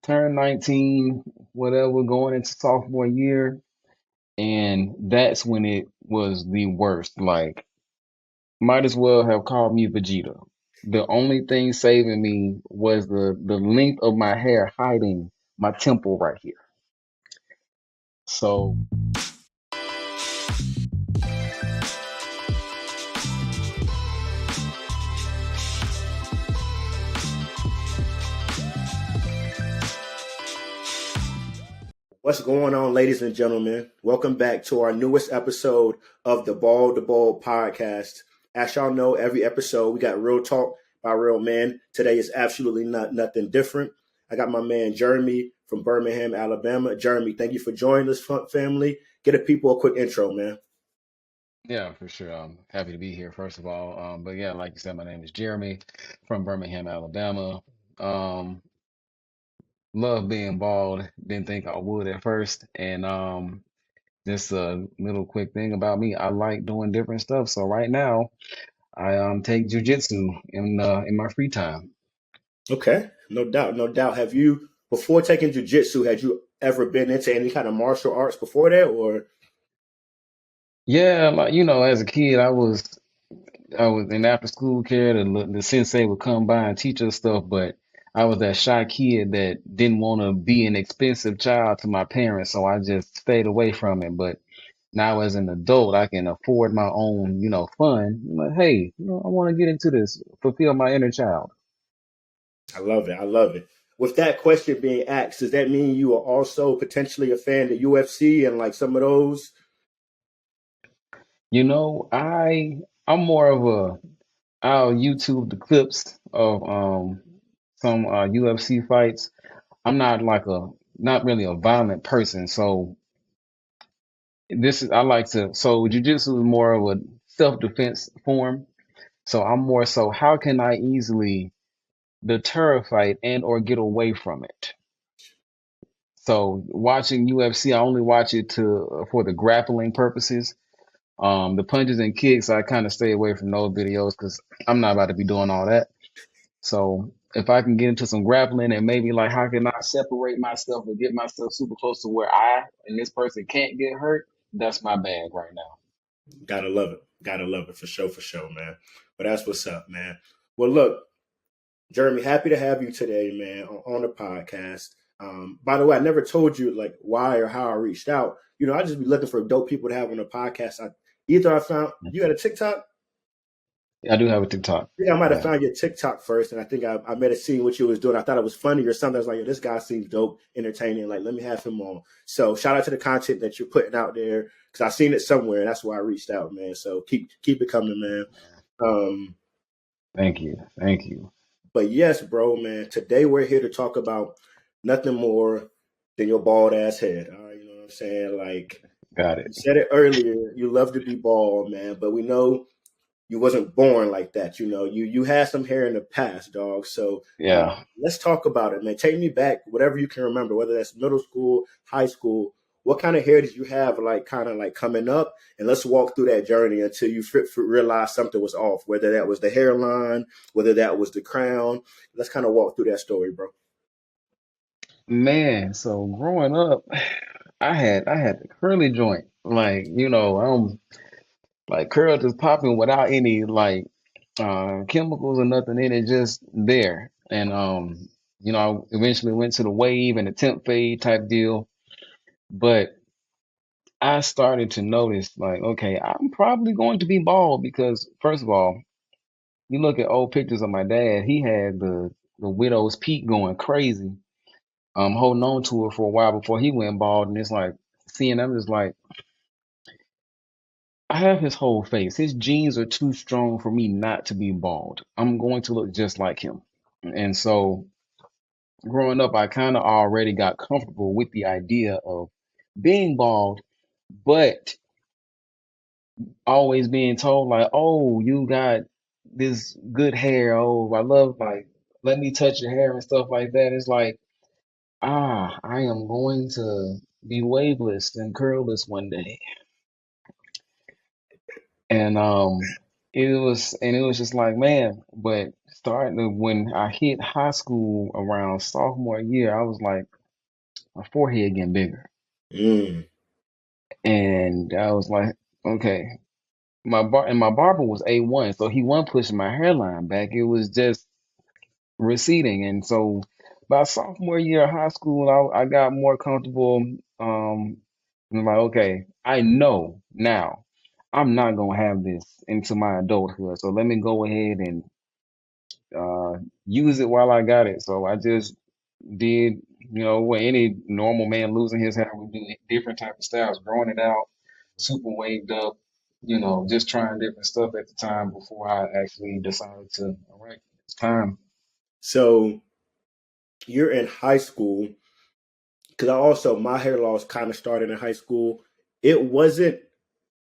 turned 19, whatever, going into sophomore year, and that's when it was the worst. Like, might as well have called me Vegeta. The only thing saving me was the length of my hair hiding my temple right here. So What's going on, ladies and gentlemen? Welcome back to our newest episode of the Bald to Bald podcast. As y'all know, every episode we got real talk by real men. Today is absolutely nothing different. I got my man Jeremy from Birmingham, Alabama. Jeremy, thank you for joining us, family. Get a people a quick intro, man. yeah, for sure. I'm happy to be here, first of all. But yeah, like you said, my name is Jeremy from Birmingham, Alabama. Um, love being bald. Didn't think I would at first. And just a little quick thing about me, I like doing different stuff. So right now, I take jujitsu in my free time. Okay, no doubt, no doubt. Have you, before taking jujitsu, had you ever been into any kind of martial arts before that, or? Yeah, like as a kid, I was in after school care. The sensei would come by and teach us stuff, but I was that shy kid that didn't want to be an expensive child to my parents, so I just stayed away from it. But now, as an adult, I can afford my own, fun. I'm like, hey, I want to get into this, fulfill my inner child. I love it. I love it. With that question being asked, does that mean you are also potentially a fan of UFC and like some of those? I'm more of I'll YouTube the clips of some UFC fights. I'm not really a violent person, so this is I like to so jujitsu is more of a self-defense form. So I'm more so how can I easily deter a fight and or get away from it? So watching UFC, I only watch it to for the grappling purposes. The punches and kicks, I kind of stay away from those videos because I'm not about to be doing all that. So if I can get into some grappling and maybe like how can I separate myself and get myself super close to where I and this person can't get hurt, that's my bag right now. Gotta love it. Gotta love it for sure, man. But that's what's up, man. Well, look, Jeremy, happy to have you today, man, on the podcast. By the way, I never told you like why or how I reached out. I just be looking for dope people to have on the podcast. I found you had a TikTok. I do have a TikTok. I think I might have Yeah. found your TikTok first, and I think I might have seen what you was doing. I thought it was funny or something. I was like, "Yo, this guy seems dope, entertaining. Like, let me have him on." So, shout out to the content that you're putting out there because I seen it somewhere, and that's why I reached out, man. So keep it coming, man. Um, Thank you. Thank you. but yes, bro, man. Today we're here to talk about nothing more than your bald ass head. All right, you know what I'm saying? Like Got you it. said it earlier, you love to be bald, man. But we know you wasn't born like that. You had some hair in the past, dog. So Yeah. let's talk about it, man. Take me back, whatever you can remember, whether that's middle school, high school. What kind of hair did you have, like kind of like coming up? And let's walk through that journey until you realize something was off. Whether that was the hairline, whether that was the crown. Let's kind of walk through that story, bro. Man, so growing up, I had the curly joint. Like, I'm like curl just popping without any like chemicals or nothing in it, just there. And I eventually went to the wave and the temp fade type deal. But I started to notice like, okay, I'm probably going to be bald because first of all, you look at old pictures of my dad, he had the widow's peak going crazy, holding on to it for a while before he went bald. And it's like seeing them is like I have his whole face. His genes are too strong for me not to be bald. I'm going to look just like him. And so growing up, I kind of already got comfortable with the idea of being bald, but always being told like, "Oh, you got this good hair. Oh, I love like let me touch your hair and stuff like that." It's like, I am going to be waveless and curlless one day. And it was just like, man, but starting to, when I hit high school around sophomore year, I was like, my forehead getting bigger. Mm. And I was like, okay, my barber was A1, so he wasn't pushing my hairline back. It was just receding. And so by sophomore year of high school, I got more comfortable. And I'm like, okay, I know now I'm not gonna have this into my adulthood. So let me go ahead and uh, use it while I got it. So I just did, what any normal man losing his hair would do, different type of styles, growing it out, super waved up, just trying different stuff at the time before I actually decided to, all right, it's time. So you're in high school, because I also my hair loss kind of started in high school. It wasn't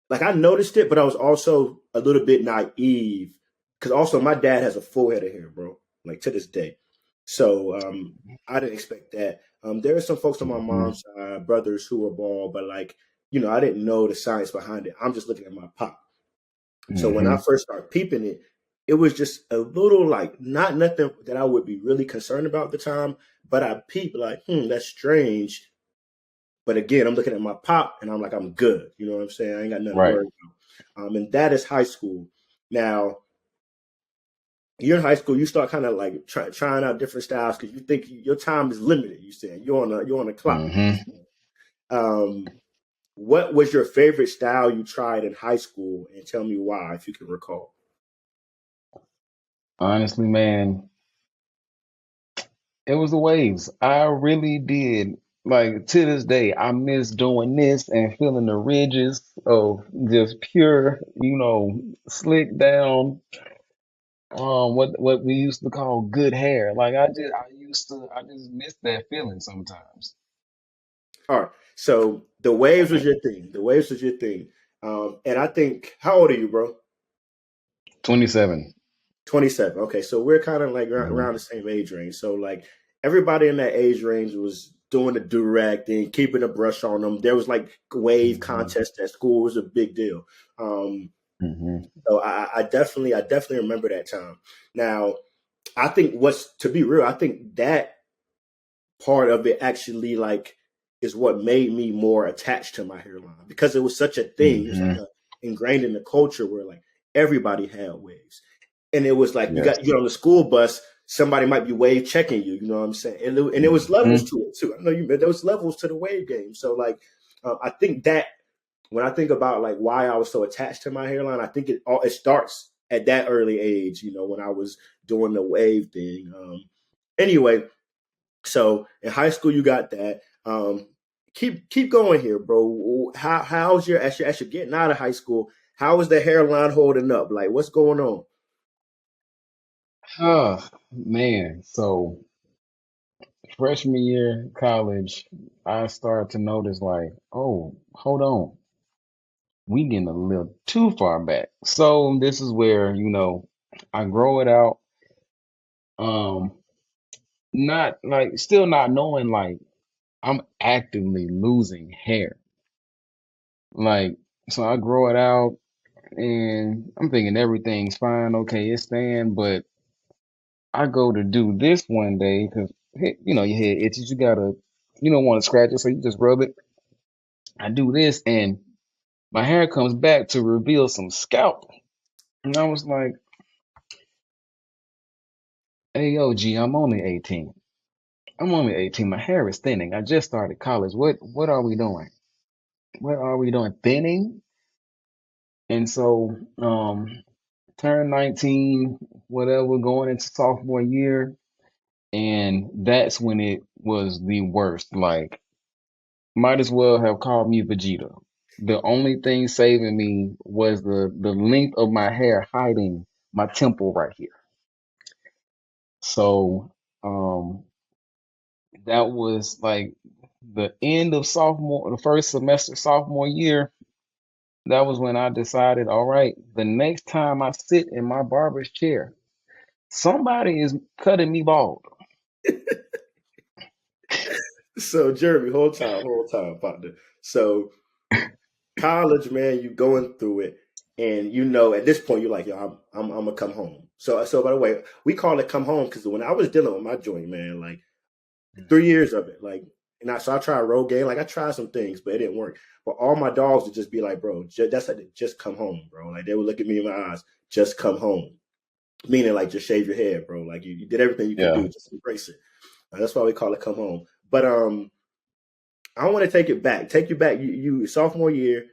like I noticed it, but I was also a little bit naive because also my dad has a full head of hair, bro, like to this day. So I didn't expect that. There are some folks on my Hmm. mom's brothers who were bald, but like I didn't know the science behind it. I'm just looking at my pop. So when I Hmm. first started peeping it, it was just a little like not nothing that I would be really concerned about at the time. But I peeped like, that's strange. But again, I'm looking at my pop and I'm like, I'm good. You know what I'm saying? I ain't got nothing to Right. worry about. And that is high school. Now, you're in high school, you start kind of like trying out different styles because you think your time is limited. You said you're on a clock. Hmm. Um, what was your favorite style you tried in high school, and tell me why, if you can recall. Honestly, man, it was the waves. I really did. Like to this day, I miss doing this and feeling the ridges of just pure, slick down, what we used to call good hair. Like I just miss that feeling sometimes. All right. So the waves was your thing. The waves was your thing. And I think, how old are you, bro? 27. 27. Okay, so we're kind of like around Hmm. the same age range. So like everybody in that age range was doing the do-rag thing, keeping a brush on them. There was like wave Hmm. contest at school. It was a big deal. Um, Hmm. so I definitely remember that time. Now, I think what's to be real, I think that part of it actually like is what made me more attached to my hairline because it was such a thing. It was like Hmm. ingrained in the culture where like everybody had waves, and it was like Yes. you get on the school bus, somebody might be wave checking you. You know what I'm saying? And there was levels Hmm. to it too. I know there was levels to the wave game. So like I think that when I think about like why I was so attached to my hairline, I think it starts at that early age. When I was doing the wave thing. Anyway, so in high school, you got that. Keep going here, bro. How's as you're getting out of high school? How is the hairline holding up? Like, what's going on? Oh, man. So freshman year college, I started to notice like, oh, hold on. We getting a little too far back. So this is where, I grow it out. Um, not like still not knowing like I'm actively losing hair. Like, so I grow it out and I'm thinking everything's fine, okay, it's staying, but I go to do this one day because your head itches, you don't want to scratch it, so you just rub it. I do this and my hair comes back to reveal some scalp. And I was like, hey yo, G, I'm only 18. I'm only 18. My hair is thinning. I just started college. What are we doing? What are we doing? Thinning? And so turned 19, whatever, going into sophomore year, and that's when it was the worst. Like, might as well have called me Vegeta. The only thing saving me was the length of my hair hiding my temple right here. So that was like the end of the first semester sophomore year. That was when I decided, all right, the next time I sit in my barber's chair, somebody is cutting me bald. So Jeremy, whole time, partner. So college, man, you going through it, and at this point you're like, yo, I'm gonna come home. So by the way, we call it come home because when I was dealing with my joint, man, like Mm. 3 years of it, like, so I tried road game, like I tried some things, but it didn't work. But all my dogs would just be like, bro, that's like, just come home, bro. Like they would look at me in my eyes, just come home, meaning like just shave your head, bro. Like you did everything you could Yeah. do, just embrace it. That's why we call it come home. But I want to take you back. You sophomore year,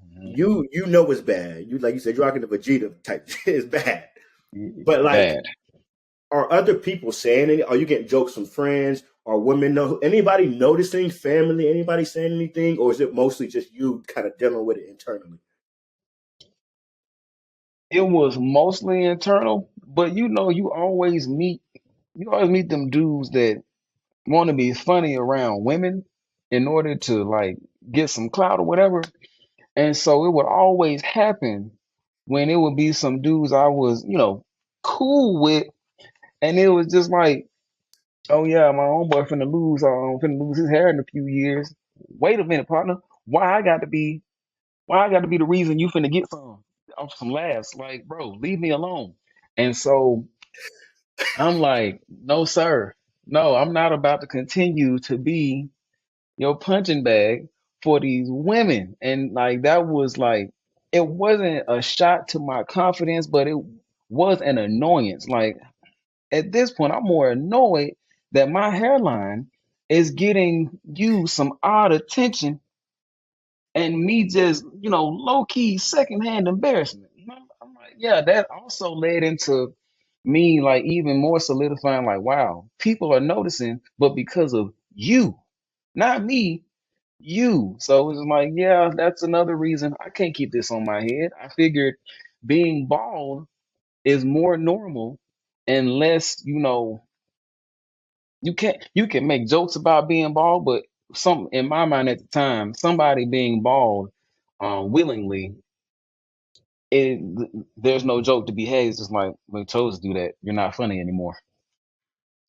Mhm. you know it's bad. You like you said, you're rocking the Vegeta type. It's bad. But like, Bad. are other people saying it? Are you getting jokes from friends? Are women know? Anybody noticing? Family? Anybody saying anything? Or is it mostly just you kind of dealing with it internally? It was mostly internal, but you always meet them dudes that want to be funny around women in order to like get some clout or whatever. And so it would always happen when it would be some dudes I was, cool with, and it was just like, oh yeah, my homeboy finna lose his hair in a few years. Wait a minute, partner. Why I got to be the reason you finna get some laughs? Like, bro, leave me alone. And so I'm like, no, sir. No, I'm not about to continue to be your punching bag for these women. And like that was like it wasn't a shot to my confidence, but it was an annoyance. Like at this point, I'm more annoyed that my hairline is getting you some odd attention and me just, low key secondhand embarrassment. I'm like, yeah, that also led into me like even more solidifying, like, wow, people are noticing, but because of you, not me, you. So it's like, yeah, that's another reason I can't keep this on my head. I figured being bald is more normal unless, you can make jokes about being bald, but some in my mind at the time, somebody being bald willingly, it there's no joke to be had. It's just like when toes do that, you're not funny anymore.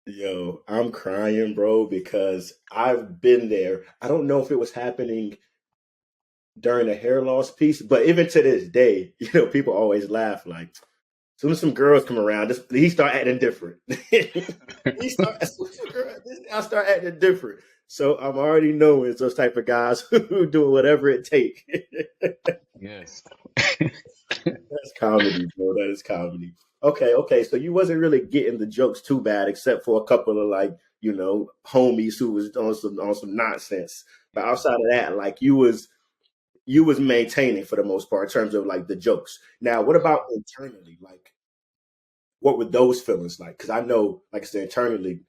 Yo, I'm crying, bro, because I've been there. I don't know if it was happening during the hair loss piece, but even to this day, people always laugh like, soon as some girls come around, he start acting different. he start as soon as some girl, I start acting different. So I'm already knowing it's those type of guys who do whatever it takes. Yes. That's comedy, bro. That is comedy. Okay. So you wasn't really getting the jokes too bad, except for a couple of like, homies who was on some nonsense. But outside of that, like you was maintaining for the most part in terms of like the jokes. Now, what about internally? Like, what were those feelings like? Because I know, like I said, internally,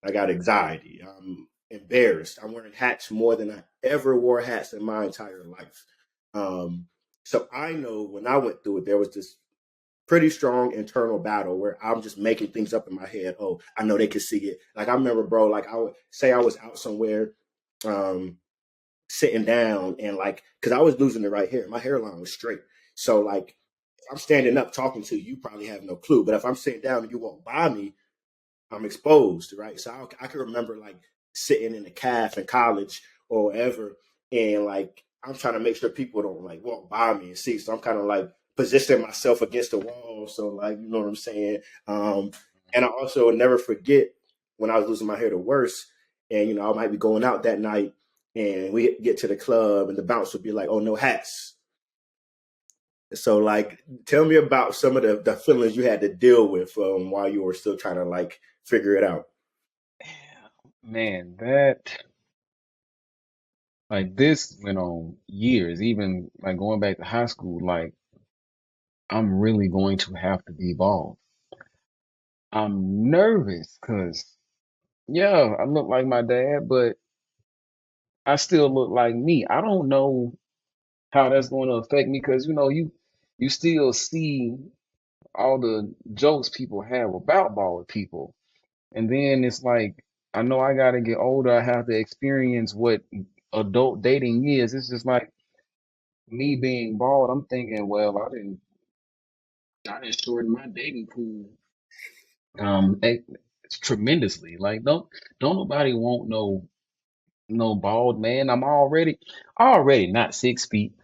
I got anxiety. I'm embarrassed. I'm wearing hats more than I ever wore hats in my entire life. Um, so I know when I went through it, there was this pretty strong internal battle where I'm just making things up in my head. Oh, I know they could see it. Like I remember, bro. Like I would say I was out somewhere, um, sitting down, and like because I was losing it right here, my hairline was straight. So like, if I'm standing up talking to you, you probably have no clue. But if I'm sitting down and you walk by me, I'm exposed, right? So I can remember like sitting in a calf in college or wherever, and like I'm trying to make sure people don't like walk by me and see. So I'm kind of like positioning myself against the wall. So like, you know what I'm saying? And I also will never forget when I was losing my hair the worst, and I might be going out that night, and we get to the club, and the bounce would be like, "Oh, no hats." So, like, tell me about some of the feelings you had to deal with while you were still trying to like figure it out. Man, that like this went on years, even like going back to high school, like I'm really going to have to be bald. I'm nervous because yeah, I look like my dad, but I still look like me. I don't know how that's going to affect me because you still see all the jokes people have about bald people. And then it's like, I know I got to get older. I have to experience what adult dating is. It's just like me being bald. I'm thinking, well, I didn't shorten my dating pool um eh, tremendously. Like, don't nobody want no bald man. I'm already not 6 feet.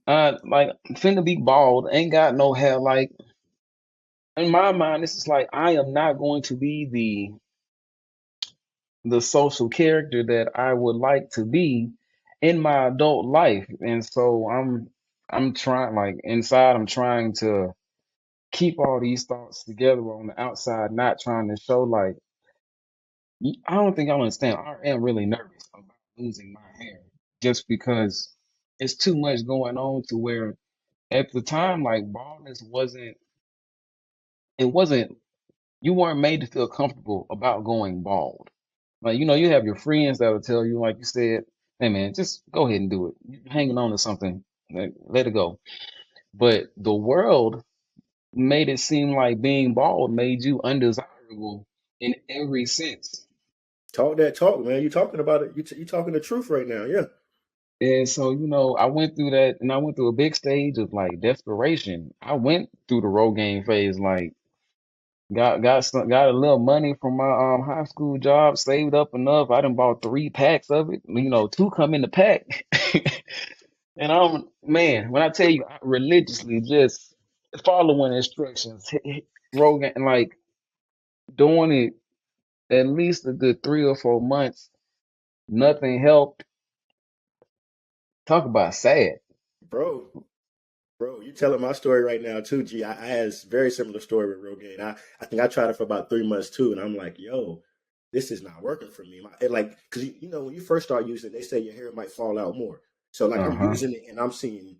Like finna be bald. Ain't got no hair. Like in my mind, this is like I am not going to be the social character that I would like to be in my adult life. And so I'm trying like inside I'm trying to keep all these thoughts together on the outside, not trying to show like I don't think y'all understand. I am really nervous about losing my hair just because it's too much going on to where at the time like baldness wasn't it wasn't you weren't made to feel comfortable about going bald. Like, you have your friends that will tell you, like you said, hey man, just go ahead and do it. You're hanging on to something, like, let it go. But the world made it seem like being bald made you undesirable in every sense. Talk that talk, man. You talking about it. You talking the truth right now. Yeah, And so, I went through that and I went through a big stage of like desperation. I went through the Rogaine phase, like got a little money from my high school job, saved up enough. I done bought 3 packs of it. Two come in the pack. And man, when I tell you I religiously just following instructions, Rogan like doing it at least a good 3 or 4 months, nothing helped. Talk about sad. bro. Bro, you telling my story right now too, G. I had a very similar story with Rogaine. I think I tried it for about 3 months too, and I'm like, yo, this is not working for me. Like, because when you first start using it, they say your hair might fall out more. So like I'm Uh-huh. using it and I'm seeing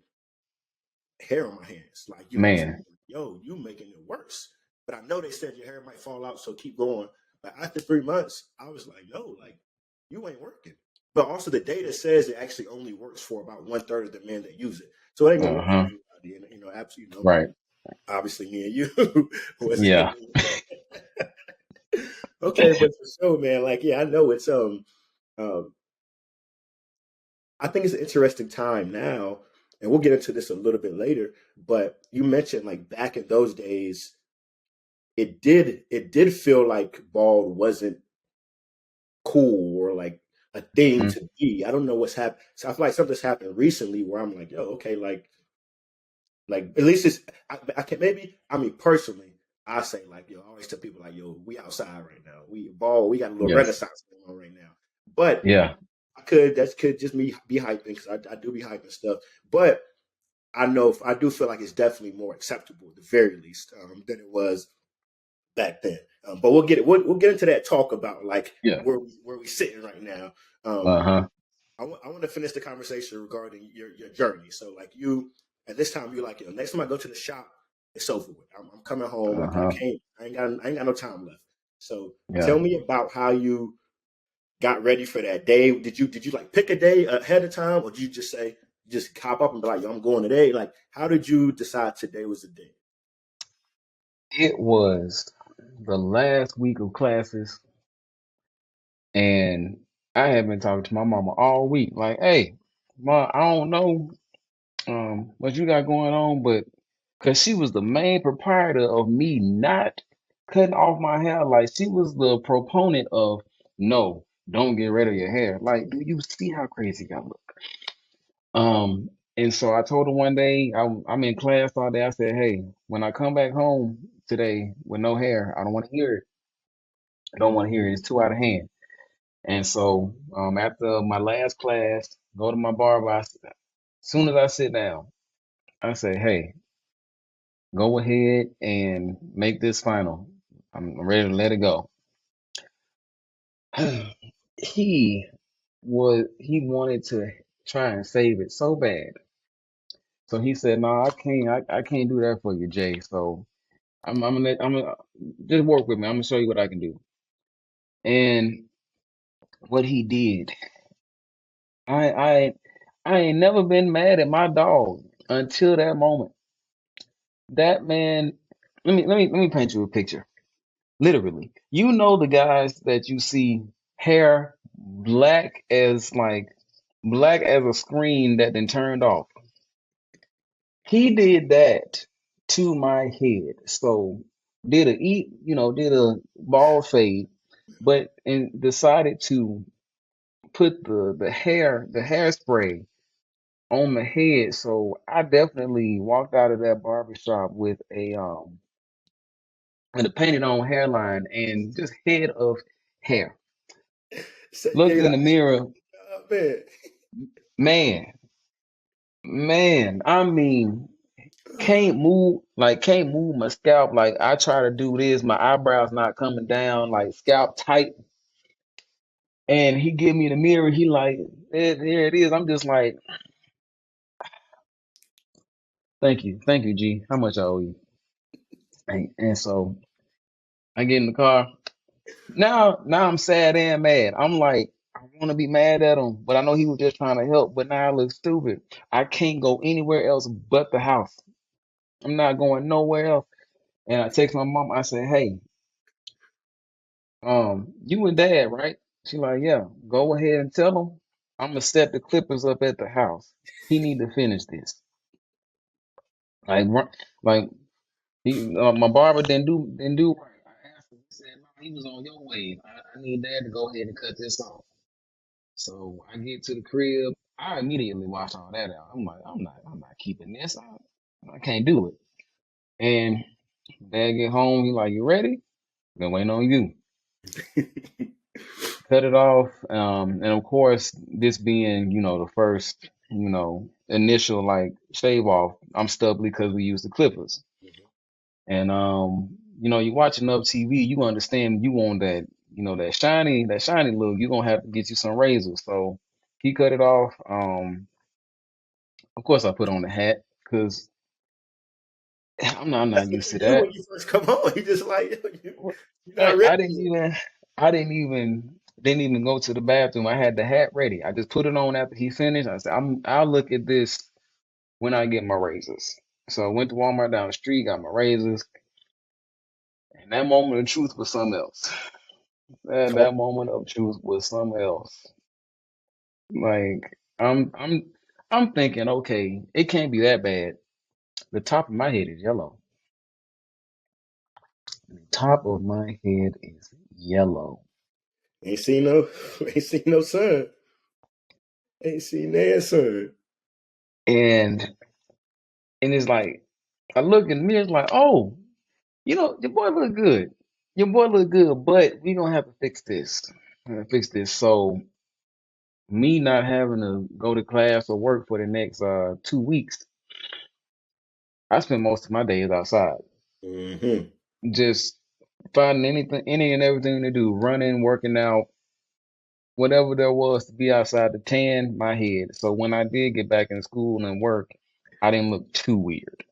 hair on my hands. Like Man. yo, you making it worse. But I know they said your hair might fall out, so keep going. But after 3 months, I was like, yo, like you ain't working. But also the data says it actually only works for about 1/3 of the men that use it. So it ain't gonna work for Uh-huh. everybody. And absolutely, Right. obviously me and you wasn't Yeah. able to. Okay, but for sure, man, like yeah, I know it's um I think it's an interesting time now, and we'll get into this a little bit later. But you mentioned like back in those days, it did feel like bald wasn't cool or like a thing Mhm. to be. I don't know what's happened. So I feel like something's happened recently where I'm like, yo, okay, like at least it's I can maybe I mean personally I say like yo I always tell people like yo we outside right now we got a little Yes. renaissance going on right now, but Yeah. that could just me be hyping because I do be hyping stuff, but I know I do feel like it's definitely more acceptable at the very least than it was back then. But we'll get into that talk about like Yeah. where we sitting right now. Um, Uh-huh. I want to finish the conversation regarding your journey. So like you at this time you're like next time I go to the shop it's over with. I'm coming home. Like I Uh-huh. can't. I ain't got no time left. So Yeah. tell me about how you got ready for that day. Did you like pick a day ahead of time, or did you just say just hop up and be like yo I'm going today? Like how did you decide today was the day? It was the last week of classes, and I had been talking to my mama all week, like, hey, ma, I don't know what you got going on, but because she was the main proprietor of me not cutting off my hair. Like she was the proponent of no, don't get rid of your hair. Like, do you see how crazy I look? And so I told her one day, I'm in class all day. I said, hey, when I come back home today with no hair, I don't want to hear it. I don't want to hear it. It's too out of hand. And so after my last class, go to my barber. As soon as I sit down, I say, hey, go ahead and make this final. I'm ready to let it go. He he wanted to try and save it so bad. So he said, "No, I can't do that for you, Jay. So I'm gonna just work with me. I'm gonna show you what I can do." And what he did, I I I ain't never been mad at my dog until that moment. That man, let me paint you a picture. Literally, the guys that you see hair black as a screen that then turned off. He did that to my head. So did a ball fade, but and decided to put the hairspray on the head. So I definitely walked out of that barber shop with with a painted on hairline and just head of hair. So, Looked yeah, in the mirror, man. man, man. I mean, can't move my scalp. Like I try to do this, my eyebrows not coming down, like scalp tight. And he give me the mirror. He like, there it is. I'm just like, thank you, G. How much I owe you? And so I get in the car. Now I'm sad and mad. I'm like, I want to be mad at him, but I know he was just trying to help. But now I look stupid. I can't go anywhere else but the house. I'm not going nowhere else. And I text my mom. I said, hey, you and dad, right? She like, yeah. Go ahead and tell him I'm gonna set the clippers up at the house. He need to finish this. Like, like my barber didn't do right. I asked him. He said, no, he was on your wave. I need dad to go ahead and cut this off. So I get to the crib. I immediately wash all that out. I'm like, I'm not keeping this. I can't do it. And dad get home. He like, you ready? Been waiting on you. Cut it off. And of course, this being, the first, initial like shave off, I'm stubbly because we use the clippers. And you watching up TV, you understand you want that shiny look. You're gonna have to get you some razors. So he cut it off. Of course I put on the hat because I'm That's not what used you to do when that. you first come home. You just like, Well, you're not I, ready I didn't yet. even I didn't even go to the bathroom. I had the hat ready. I just put it on after he finished. I said, I'll look at this when I get my razors. So I went to Walmart down the street, got my razors, and that moment of truth was something else. That moment of truth was something else. Like I'm thinking, okay, it can't be that bad. The top of my head is yellow. The top of my head is yellow. Ain't seen no, ain't seen no sun. Ain't seen that sun. And it's like I look in the mirror, it's like, oh, your boy look good. Your boy look good, but we gonna have to fix this. Fix this. So me not having to go to class or work for the next 2 weeks, I spend most of my days outside. Hmm. Just finding any and everything to do, running, working out, whatever there was to be outside to tan my head. So when I did get back in school and work, I didn't look too weird.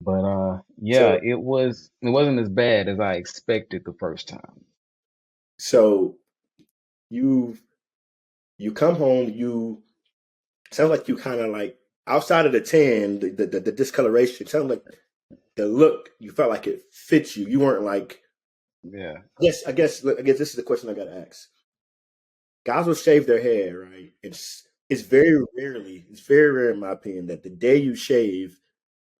But yeah, So, it wasn't as bad as I expected the first time. so you you come home. You sounds like you kind of like outside of the tan, the discoloration. Sounds like the look. You felt like it fits you. You weren't like. Yeah. Yes, I guess this is the question I got to ask. Guys will shave their hair, right? It's very rare in my opinion that the day you shave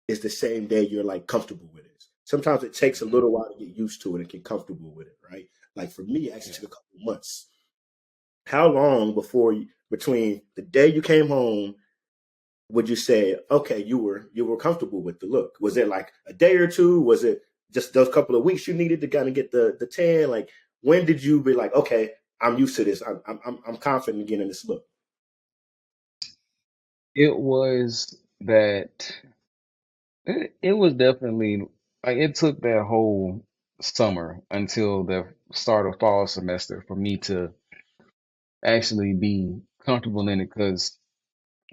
is the same day you're like comfortable with it. Sometimes it takes a Hmm. little while to get used to it and get comfortable with it, right? Like for me, it actually Yeah. took a couple of months. How long between the day you came home would you say, okay, you were comfortable with the look? Was it like a day or two? Was it just those couple of weeks you needed to kind of get the tan? Like when did you be like, okay, I'm used to this. I'm confident again in this look. It was that it was definitely like it took that whole summer until the start of fall semester for me to actually be comfortable in it because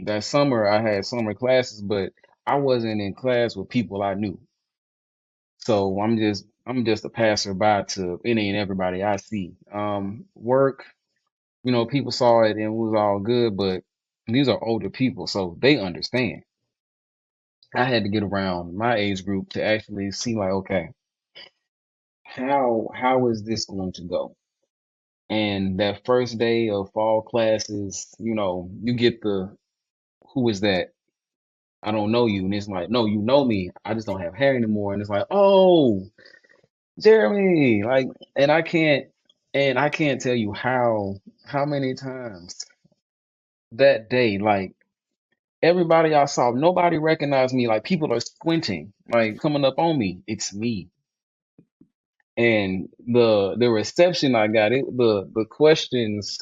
that summer I had summer classes, but I wasn't in class with people I knew. So I'm just a passerby to any and everybody I see. Work, people saw it and it was all good, but these are older people, so they understand. I had to get around my age group to actually see like, okay, how is this going to go? And that first day of fall classes, you get the who is that? I don't know you. And it's like, no, you know me. I just don't have hair anymore. And it's like, oh, Jeremy, like, and I can't tell you how many times that day, like everybody I saw, nobody recognized me. Like people are squinting, like coming up on me. It's me. And the reception I got, the questions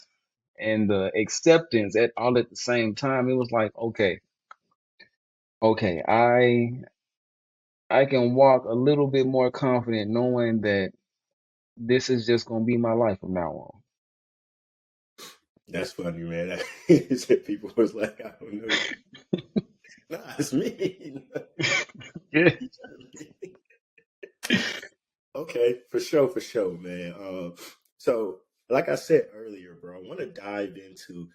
and the acceptance at all at the same time, it was like, okay, I can walk a little bit more confident knowing that this is just gonna be my life from now on. That's funny, man. He said people was like, I don't know. Nah, it's me. Yeah. Okay, for sure, man. So like I said earlier, bro, I want to dive into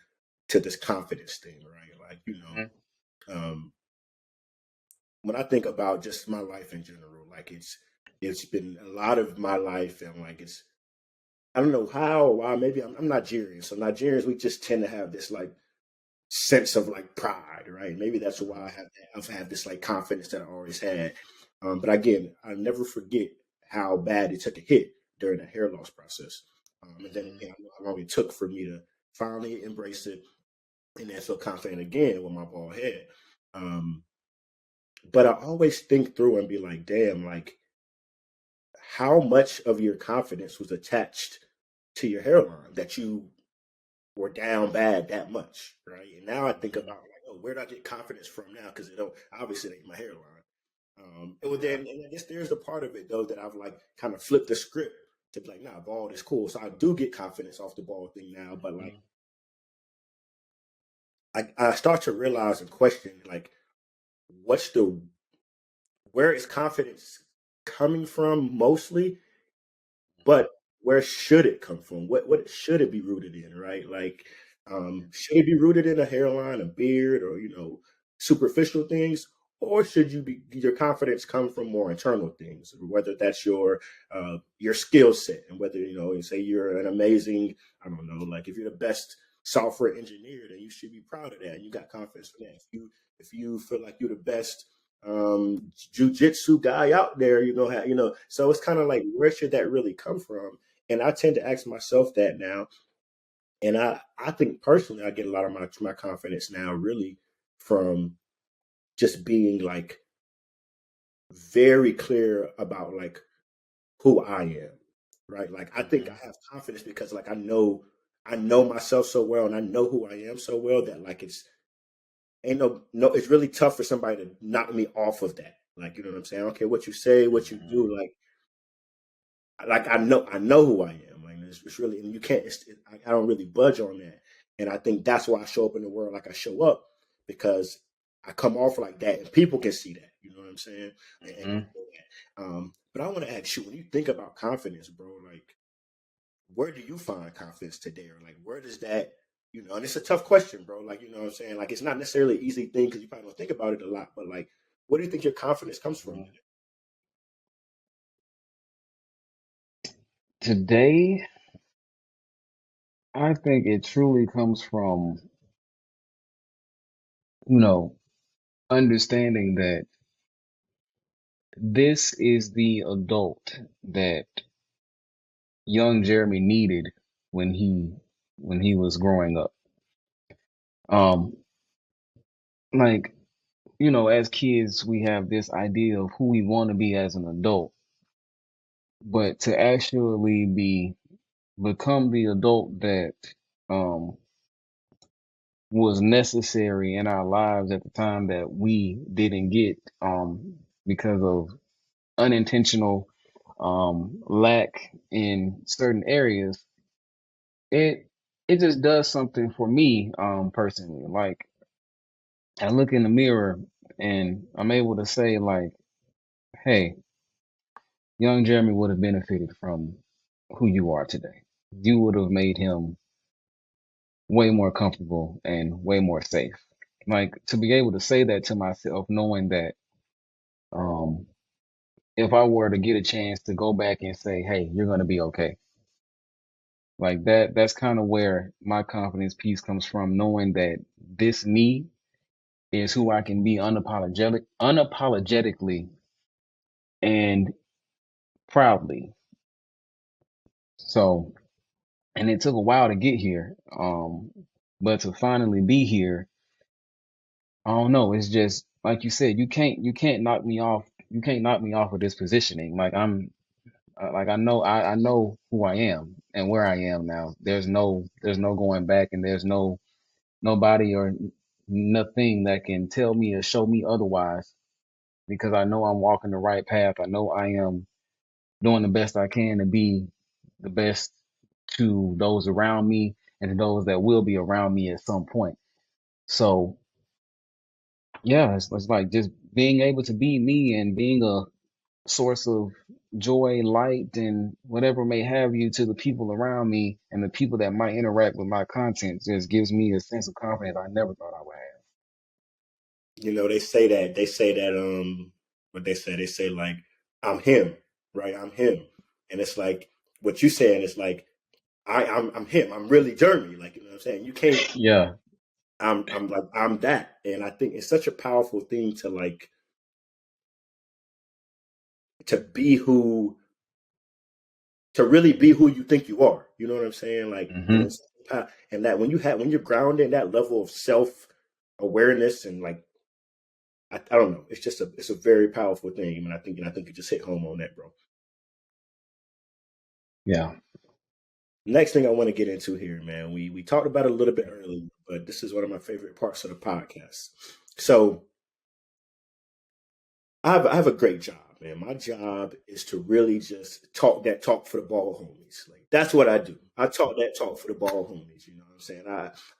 this confidence thing, right? Like, um, when I think about just my life in general, like it's been a lot of my life, and like it's I don't know how or why. Maybe I'm Nigerian, so Nigerians we just tend to have this like sense of like pride, right? Maybe that's why I've had this like confidence that I always had. But again, I never forget how bad it took a hit during the hair loss process. And then again, I know how long it took for me to finally embrace it and then feel confident again with my bald head. Um, but I always think through and be like, damn, like how much of your confidence was attached to your hairline that you were down bad that much, right? And now I think about like, oh, where do I get confidence from now? Because it don't obviously it ain't my hairline. And I guess there's a part of it though that I've like kind of flipped the script to be like, nah, bald is cool. So I do get confidence off the bald thing now, but like I start to realize and question like what's the where is confidence coming from mostly, but where should it come from? What should it be rooted in, right? Like, should it be rooted in a hairline, a beard, or superficial things, or should your confidence come from more internal things? Whether that's your skill set, and whether you say you're an amazing, I don't know, like if you're the best software engineer, then you should be proud of that, and you got confidence for that. If you feel like you're the best jujitsu guy out there, so it's kind of like where should that really come from? And I tend to ask myself that now. And I think personally I get a lot of my confidence now really from just being like very clear about like who I am. Right. Like I think I Hmm. have confidence because like I know myself so well and I know who I am so well that like it's ain't no it's really tough for somebody to knock me off of that. Like, you know what I'm saying? I don't care what you say, what you Hmm. do, like I know who I am. Like it's really and you can't I don't really budge on that. And I think that's why I show up in the world like I show up because I come off like that and people can see that. You know what I'm saying? And Hmm. know that. But I want to ask you when you think about confidence, bro, like where do you find confidence today? Or like where does that and it's a tough question, bro. Like, you know what I'm saying? Like it's not necessarily an easy thing because you probably don't think about it a lot, but like where do you think your confidence comes from Hmm. today? Today, I think it truly comes from, you know, understanding that this is the adult that young Jeremy needed when he was growing up. Um, like, as kids, we have this idea of who we want to be as an adult, but to actually become the adult that um was necessary in our lives at the time that we didn't get because of unintentional lack in certain areas, it it just does something for me personally. Like I look in the mirror and I'm able to say like, hey, young Jeremy would have benefited from who you are today. You would have made him way more comfortable and way more safe. Like to be able to say that to myself, knowing that um, if I were to get a chance to go back and say, "Hey, you're gonna be okay," like that's kind of where my confidence piece comes from, knowing that this me is who I can be unapologetically and proudly. So, and it took a while to get here, but to finally be here I don't know. It's just like you said, you can't knock me off. You can't knock me off of this positioning. Like like I know who I am and where I am now. There's no going back, and there's nobody or nothing that can tell me or show me otherwise, because I know I'm walking the right path. I know I am doing the best I can to be the best to those around me and to those that will be around me at some point. So yeah, it's like just being able to be me and being a source of joy, light, and whatever may have you to the people around me and the people that might interact with my content just gives me a sense of confidence I never thought I would They say that what they say like I'm him, right? I'm him. And it's like what you saying is like I'm him. I'm really Jeremy. Like, you know what I'm saying? You can't have. Yeah. I'm like I'm that. And I think it's such a powerful thing to like to be who to really be who you think you are. You know what I'm saying? Like, and Hmm. it's and that when you're grounded in that level of self awareness and like I don't know, it's a very powerful thing. And I think you just hit home on that, bro. Yeah. Next thing I want to get into here, man. We talked about it a little bit earlier, but this is one of my favorite parts of the podcast. So I have a great job, man. My job is to really just talk that talk for the ball homies. Like that's what I do. I talk that talk for the ball homies. You know what I'm saying?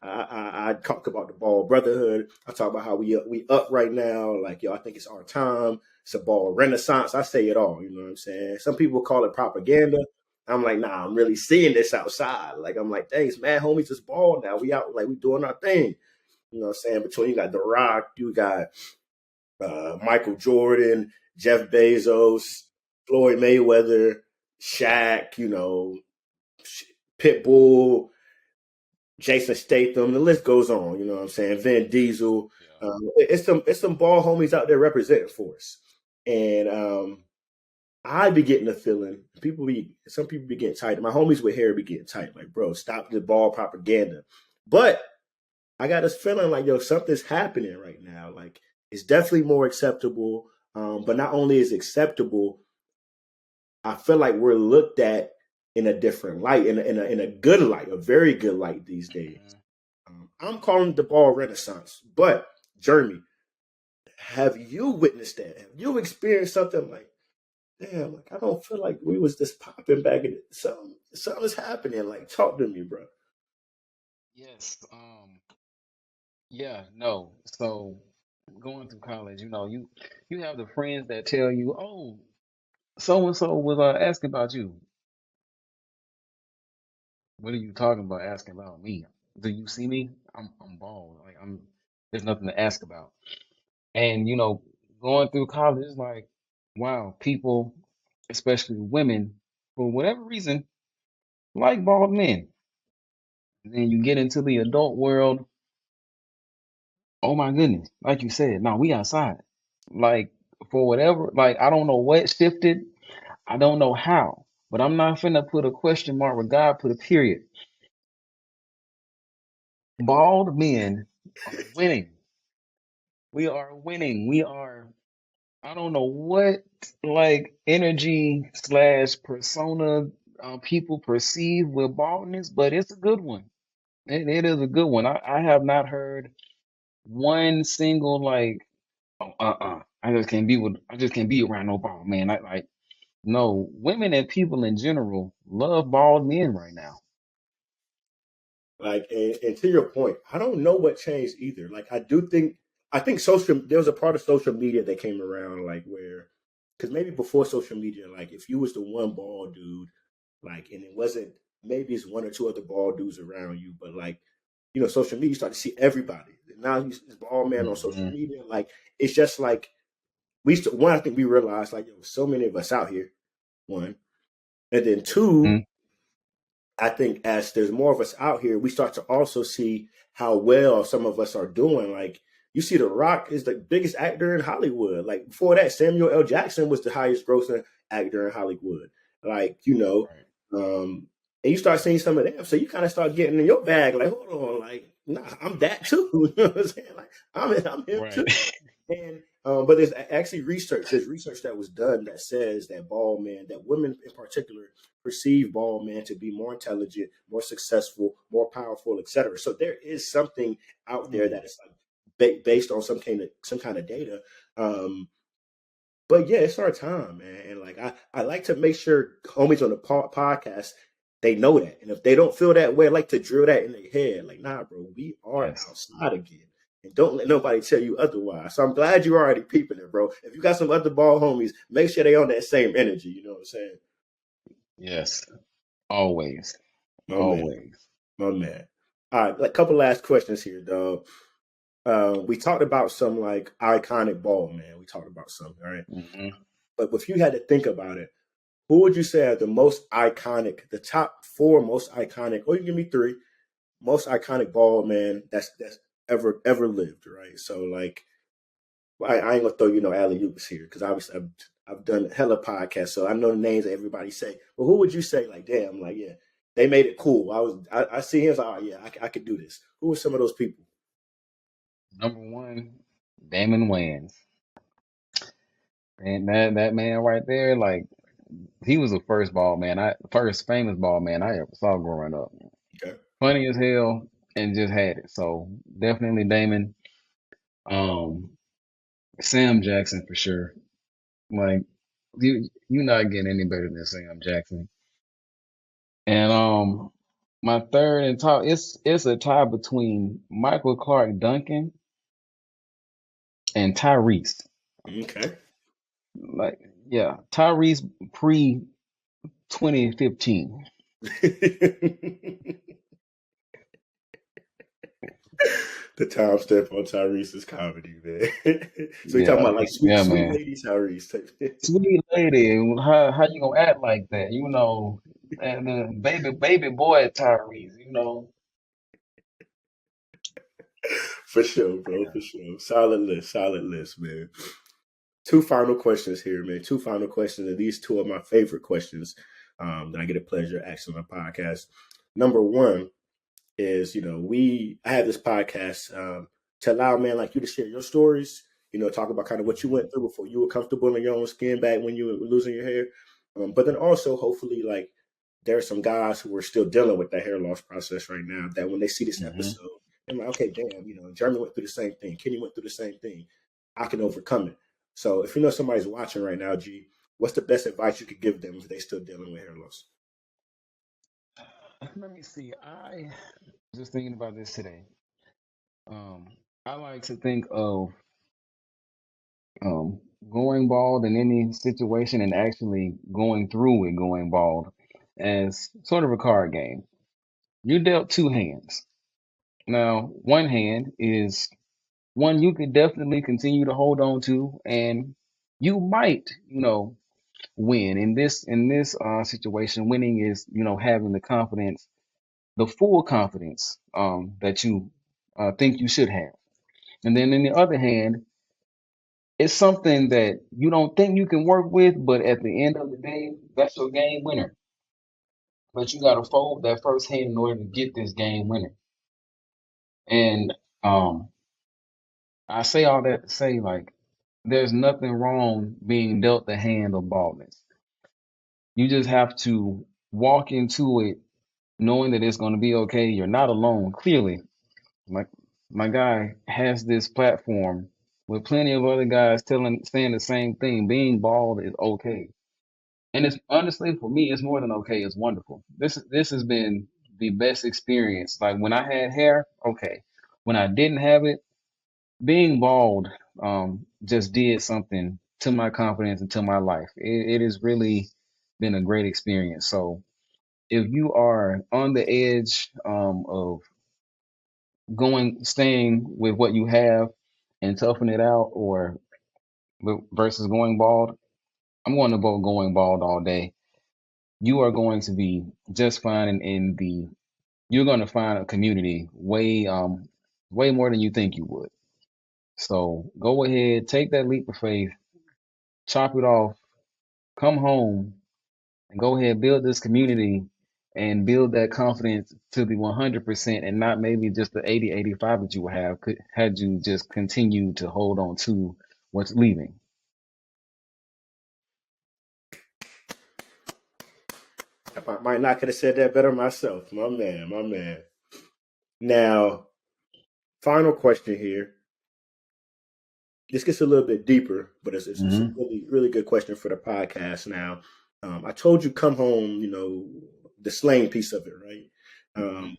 I talk about the ball brotherhood. I talk about how we up right now. Like yo, I think it's our time. It's a ball renaissance. I say it all. You know what I'm saying? Some people call it propaganda. I'm like, nah, I'm really seeing this outside. Like I'm like, thanks, man, homies, it's ball now. We out, like we doing our thing. You know what I'm saying? Between you got The Rock, you got Michael Jordan, Jeff Bezos, Floyd Mayweather, Shaq, you know, Pitbull, Jason Statham. The list goes on. You know what I'm saying? Vin Diesel. Yeah. It's some ball homies out there representing for us, and I be getting the feeling some people be getting tight. My homies with hair be getting tight. Like, bro, stop the ball propaganda. But I got this feeling like yo, something's happening right now. Like it's definitely more acceptable. But not only is it acceptable, I feel like we're looked at in a different light, in a good light, a very good light these days. Hmm. I'm calling it the ball renaissance. But Jeremy, have you witnessed that? Have you experienced something like, damn, like I don't feel like we was this popping back in it. Something's happening. Like talk to me, bro. Yes. Yeah, no. So going through college, you have the friends that tell you, "Oh, so and so was asking about you." What are you talking about asking about me? Do you see me? I'm bald. Like there's nothing to ask about. And going through college is like, wow, people, especially women, for whatever reason, like bald men. And then you get into the adult world, oh my goodness, like you said, no, we outside. Like for whatever, like I don't know what shifted, I don't know how, but I'm not finna put a question mark where God put a period. Bald men are winning. We are winning. We are, I don't know what like energy slash persona people perceive with baldness, but it's a good one. It is a good one. I have not heard one single like, oh, I just can't be around no bald man. No, women and people in general love bald men right now. Like, and to your point, I don't know what changed either. Like, I think there was a part of social media that came around, like, where, because maybe before social media, like, if you was the one bald dude, like, and it wasn't, maybe it's one or two other bald dudes around you, but like, you know, social media, you start to see everybody. Now he's this bald man on social Hmm. media. Like, it's just like, I think we realized, like, there was so many of us out here, one. And then two, Hmm. I think as there's more of us out here, we start to also see how well some of us are doing. Like you see, The Rock is the biggest actor in Hollywood. Like before that, Samuel L. Jackson was the highest grossing actor in Hollywood. Like um, and you start seeing some of them, so you kind of start getting in your bag. Like, hold on, like Nah, I'm that too. You know what I'm saying? Like I'm him Right. too. And but there's actually research. There's research that was done that says that bald men, that women in particular, perceive bald men to be more intelligent, more successful, more powerful, etc. So there is something out there Mm, that is like based on some kind of data. Um, but yeah, it's our time, man. And like I like to make sure homies on the podcast they know that. And if they don't feel that way, I like to drill that in their head. Like, nah, bro, we are yes. outside again. And don't let nobody tell you otherwise. So I'm glad you're already peeping it, bro. If you got some other ball homies, make sure they on that same energy. You know what I'm saying? Yes. Always. My man, Always. my man. All right, like couple last questions here, dog. We talked about some like iconic ball, man. We talked about some, all right. Hmm. But if you had to think about it, who would you say are the most iconic, the top four most iconic, or you can give me three most iconic ball man that's ever lived, right? So like, I ain't gonna throw alley oops here because obviously I've done hella podcasts, so I know the names that everybody say. But who would you say like, damn, like yeah, they made it cool. I see him, so, oh yeah, I could do this. Who are some of those people? Number one, Damon Wayans. And that man right there, like he was the first ball man, first famous ball man I ever saw growing up. Okay. Funny as hell and just had it. So definitely Damon. Um, Sam Jackson for sure. Like you're not getting any better than Sam Jackson. And my third and top, it's a tie between Michael Clark Duncan and Tyrese. Okay. Like, yeah, Tyrese pre 2015. The timestamp on Tyrese's comedy, man. So you talking Yeah, about like sweet, yeah, sweet man. lady Tyrese type. Sweet lady, how you gonna act like that? And the baby boy Tyrese. For sure, bro. Yeah. For sure. Solid list, man. Two final questions here, man. Two final questions, and these two are my favorite questions that I get a pleasure asking on my podcast. Number one is, I have this podcast to allow man like you to share your stories, talk about kind of what you Mhm. went through before you were comfortable in your own skin back when you were losing your hair. But then also, hopefully, like there are some guys who are still dealing with that hair loss process right now that when they see this Mhm. episode, they're like, okay, damn, Jeremy went through the same thing. Kenny went through the same thing. I can overcome it. So if you know somebody's watching right now, G, what's the best advice you could give them if they're still dealing with hair loss? Let me see. I was just thinking about this today. Um, I like to think of um going bald in any situation and actually going through with going bald as sort of a card game. You're dealt two hands. Now, one hand is one you could definitely continue to hold on to, and you might, win in this situation. Winning is, having the confidence, the full confidence that you think you should have. And then in the other hand, it's something that you don't think you can work with, but at the end of the day, that's your game winner. But you got to fold that first hand in order to get this game winner. And um, I say all that to say, like, there's nothing wrong being dealt the hand of baldness. You just have to walk into it knowing that it's going to be okay. You're not alone. Clearly, my my guy has this platform with plenty of other guys saying the same thing. Being bald is okay, and it's honestly for me, it's more than okay. It's wonderful. This has been the best experience. Like when I had hair, okay. When I didn't have it, being bald just did something to my confidence and to my life. It has really been a great experience. So if you are on the edge of staying with what you have and toughing it out, or versus going bald, I'm going to vote going bald all day. You are going to be just fine you're going to find a community way more than you think you would. So go ahead, take that leap of faith, chop it off, come home, and go ahead build this community and build that confidence to the 100% and not maybe just the 80, 85 that you would have could had you just continued to hold on to what's leaving. I might not could have said that better myself. My man, my man. Now, final question here. This gets a little bit deeper, but it's a Hmm. really, really good question for the podcast. Now, I told you come home, the slang piece of it, right? Um,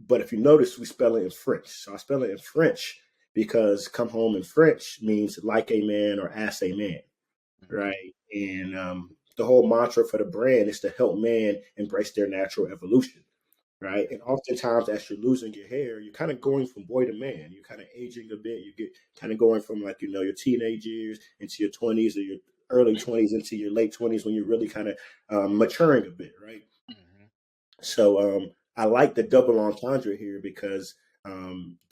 but if you notice, we spell it in French. So I spell it in French because come home in French means like a man or as a man, right? And the whole mantra for the brand is to help man embrace their natural evolution, right? And oftentimes, as you're losing your hair, you're kind of going from boy to man. You're kind of aging a bit. You get kind of going from like your teenage years into your 20s or your early 20s into your late 20s when you're really kind of maturing a bit, right? Hmm. So I like the double entendre here because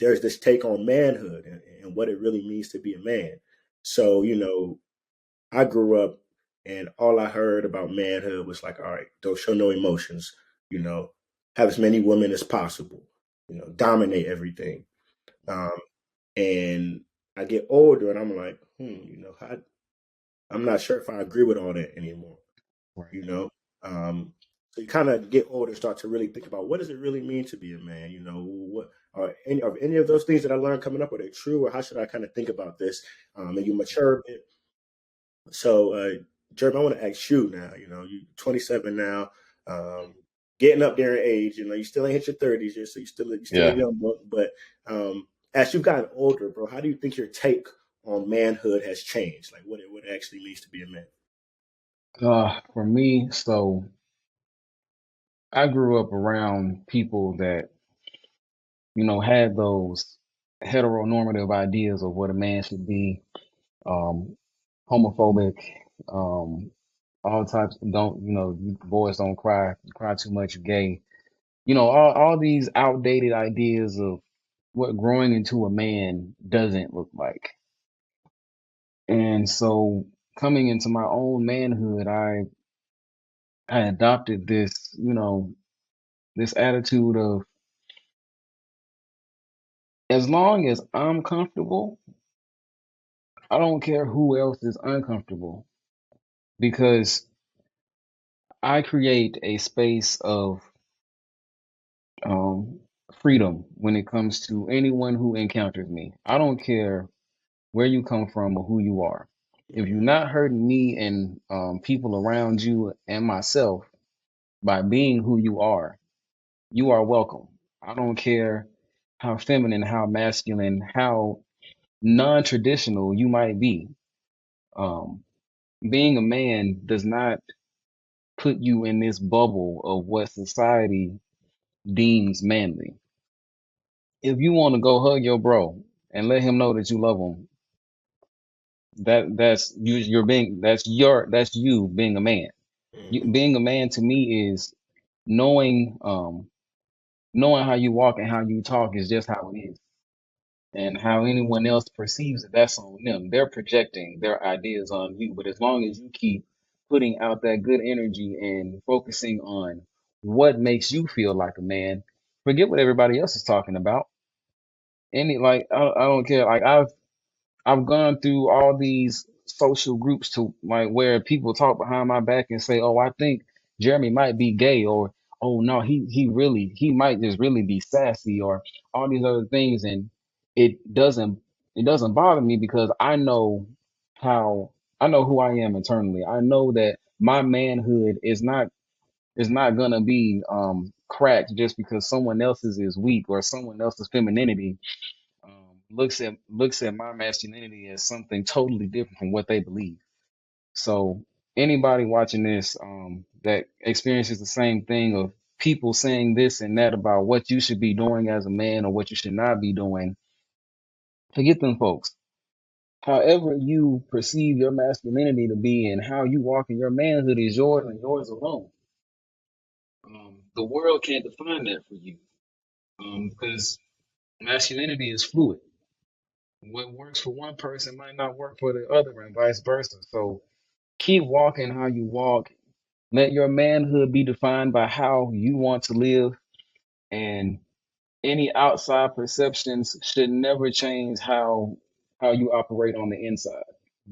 there's this take on manhood and what it really means to be a man. So I grew up and all I heard about manhood was like, all right, don't show no emotions, you know, have as many women as possible, dominate everything. Um, and I get older and I'm like, I'm not sure if I agree with all that anymore, Right. you know. So you kind of get older and start to really think about what does it really mean to be a man, what are any of those things that I learned coming up, are they true, or how should I kind of think about this? And you mature a bit. So, Jeremy, I want to ask you now. You 27 now, um, getting up there in age. You still ain't hit your 30s yet, so you still a Yeah. young buck. But as you've gotten older, bro, how do you think your take on manhood has changed? Like what it actually means to be a man? For me, so I grew up around people that, had those heteronormative ideas of what a man should be, um, homophobic, um, all types don't, boys don't cry too much, gay, all these outdated ideas of what growing into a man doesn't look like. And so coming into my own manhood, I adopted this, this attitude of as long as I'm comfortable, I don't care who else is uncomfortable because I create a space of um, freedom when it comes to anyone who encounters me. I don't care where you come from or who you are. If you're Mhm. not hurting me and people around you and myself by being who you are welcome. I don't care how feminine, how masculine, how non-traditional you might be. Um, Being a man does not put you in this bubble of what society deems manly. If you want to go hug your bro and let him know that you love him, that's you. You're being that's you being a man. Mhm. Being a man to me is knowing knowing how you walk and how you talk is just how it is. And how anyone else perceives it, that's on them. They're projecting their ideas on you. But as long as you keep putting out that good energy and focusing on what makes you feel like a man, forget what everybody else is talking about. I don't care. Like I've gone through all these social groups to like where people talk behind my back and say, "Oh, I think Jeremy might be gay," or "Oh no, he might just really be sassy," or all these other things, and it doesn't it doesn't bother me because how I know who I am internally. I know that my manhood is not gonna be cracked just because someone else's is weak or someone else's femininity looks at my masculinity as something totally different from what they believe. So anybody watching this that experiences the same thing of people saying this and that about what you should be doing as a man or what you should not be doing, forget them folks. However you perceive your masculinity to be and how you walk in your manhood is yours and yours alone. The world can't define that for you because masculinity is fluid. What works for one person might not work for the other and vice versa. So keep walking how you walk Let your manhood be defined by how you want to live, and any outside perceptions should never change how you operate on the inside.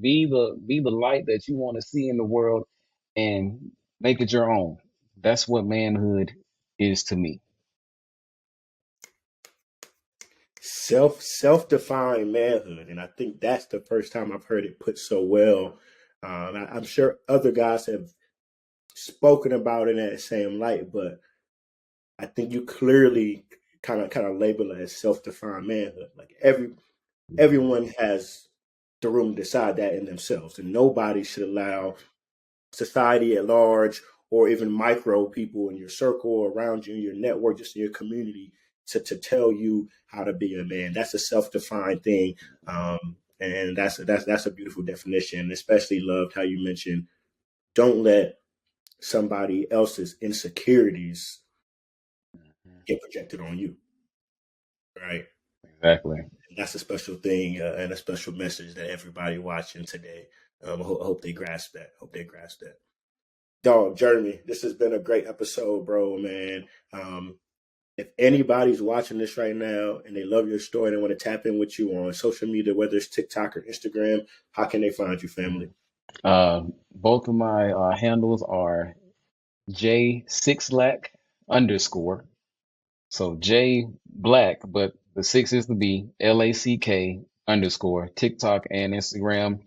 Be the light that you want to see in the world and make it your own. That's what manhood is to me. Self-defined manhood, and I think that's the first time I've heard it put so well. I'm sure other guys have spoken about it in that same light, but I think you clearly kind of label it as self-defined manhood. Like everyone has the room to decide that in themselves, and nobody should allow society at large or even micro people in your circle or around you, in your network, just in your community, to tell you how to be a man. That's a self-defined thing, and that's a beautiful definition. Especially loved how you mentioned don't let somebody else's insecurities get projected on you, right? Exactly. And that's a special thing and a special message that everybody watching today. Hope they grasp that. Hope they grasp that. Dog, Jeremy, this has been a great episode, bro, man. If anybody's watching this right now and they love your story and they want to tap in with you on social media, whether it's TikTok or Instagram, how can they find you, family? Both of my handles are J6lack underscore. So J Black, but the six is the B, LACK underscore, TikTok and Instagram.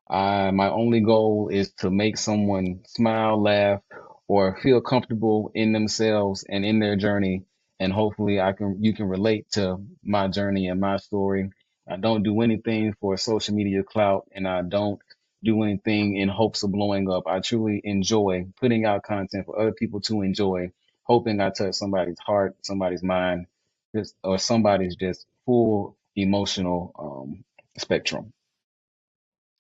My only goal is to make someone smile, laugh, or feel comfortable in themselves and in their journey. And hopefully you can relate to my journey and my story. I don't do anything for social media clout, and I don't do anything in hopes of blowing up. I truly enjoy putting out content for other people to enjoy, hoping I touch somebody's heart, somebody's mind, or somebody's just full emotional spectrum.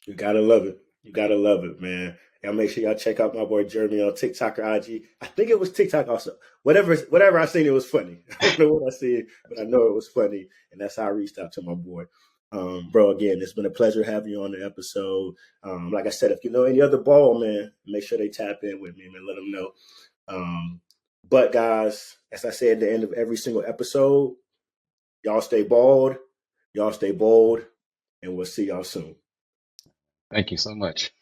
You gotta love it. You gotta love it, man. Y'all make sure y'all check out my boy Jeremy on TikTok or IG. I think it was TikTok also. Whatever I seen, it was funny. I don't know what I seen, but I know it was funny, and that's how I reached out to my boy. Bro, again, it's been a pleasure having you on the episode. Like I said, if you know any other ball, man, make sure they tap in with me, man. Let them know. But guys, as I say at the end of every single episode, y'all stay bald, y'all stay bold, and we'll see y'all soon. Thank you so much.